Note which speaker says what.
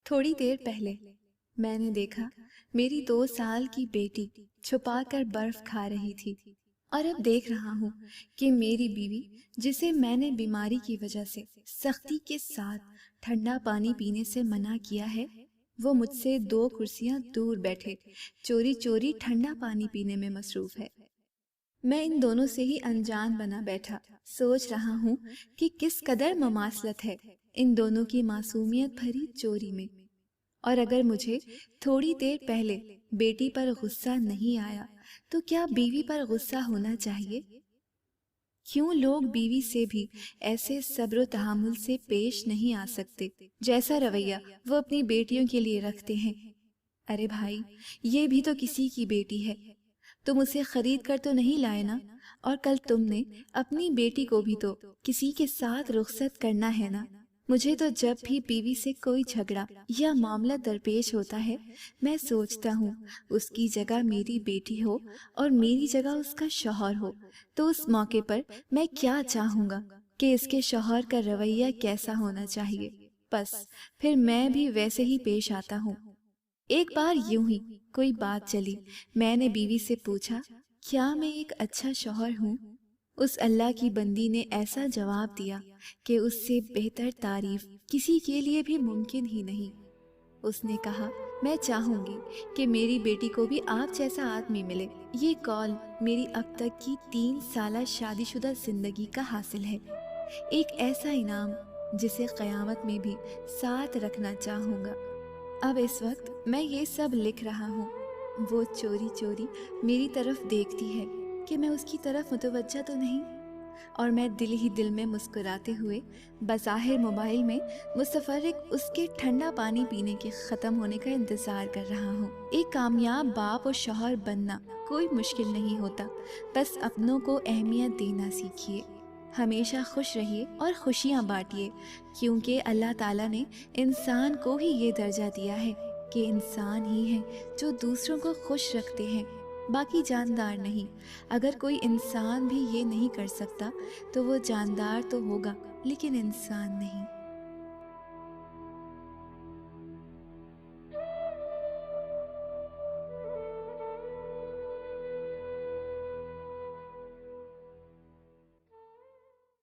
Speaker 1: تھوڑی دیر پہلے میں نے دیکھا میری 2 سال کی بیٹی چھپا کر برف کھا رہی تھی، اور اب دیکھ رہا ہوں کہ میری بیوی، جسے میں نے بیماری کی وجہ سے سختی کے ساتھ ٹھنڈا پانی پینے سے منع کیا ہے، وہ مجھ سے 2 کرسیاں دور بیٹھے چوری چوری ٹھنڈا پانی پینے میں مصروف ہے۔ میں ان دونوں سے ہی انجان بنا بیٹھا سوچ رہا ہوں کہ کس قدر مماثلت ہے ان دونوں کی معصومیت بھری چوری میں۔ اور اگر مجھے تھوڑی دیر پہلے بیٹی پر غصہ نہیں آیا تو کیا بیوی پر غصہ ہونا چاہیے؟ کیوں لوگ بیوی سے بھی ایسے صبر و تحمل سے پیش نہیں آ سکتے جیسا رویہ وہ اپنی بیٹیوں کے لیے رکھتے ہیں؟ ارے بھائی، یہ بھی تو کسی کی بیٹی ہے، تم اسے خرید کر تو نہیں لائے نا، اور کل تم نے اپنی بیٹی کو بھی تو کسی کے ساتھ رخصت کرنا ہے نا۔ مجھے تو جب بھی بیوی سے کوئی جھگڑا یا معاملہ درپیش ہوتا ہے، میں سوچتا ہوں اس کی جگہ میری بیٹی ہو اور میری جگہ اس کا شوہر ہو تو اس موقع پر میں کیا چاہوں گا کہ اس کے شوہر کا رویہ کیسا ہونا چاہیے، بس پھر میں بھی ویسے ہی پیش آتا ہوں۔ ایک بار یوں ہی کوئی بات چلی، میں نے بیوی سے پوچھا، کیا میں ایک اچھا شوہر ہوں؟ اس اللہ کی بندی نے ایسا جواب دیا کہ اس سے بہتر تعریف کسی کے لیے بھی ممکن ہی نہیں۔ اس نے کہا، میں چاہوں گی کہ میری بیٹی کو بھی آپ جیسا آدمی ملے۔ یہ قول میری اب تک کی 3 سالہ شادی شدہ زندگی کا حاصل ہے، ایک ایسا انعام جسے قیامت میں بھی ساتھ رکھنا چاہوں گا۔ اب اس وقت میں یہ سب لکھ رہا ہوں، وہ چوری چوری میری طرف دیکھتی ہے کہ میں اس کی طرف متوجہ تو نہیں، اور میں دل ہی دل میں مسکراتے ہوئے بظاہر موبائل میں متفرق اس کے ٹھنڈا پانی پینے کے ختم ہونے کا انتظار کر رہا ہوں۔ ایک کامیاب باپ اور شوہر بننا کوئی مشکل نہیں ہوتا، بس اپنوں کو اہمیت دینا سیکھیے، ہمیشہ خوش رہیے اور خوشیاں بانٹیے، کیونکہ اللہ تعالیٰ نے انسان کو ہی یہ درجہ دیا ہے کہ انسان ہی ہیں جو دوسروں کو خوش رکھتے ہیں، باقی جاندار نہیں۔ اگر کوئی انسان بھی یہ نہیں کر سکتا تو وہ جاندار تو ہوگا لیکن انسان نہیں۔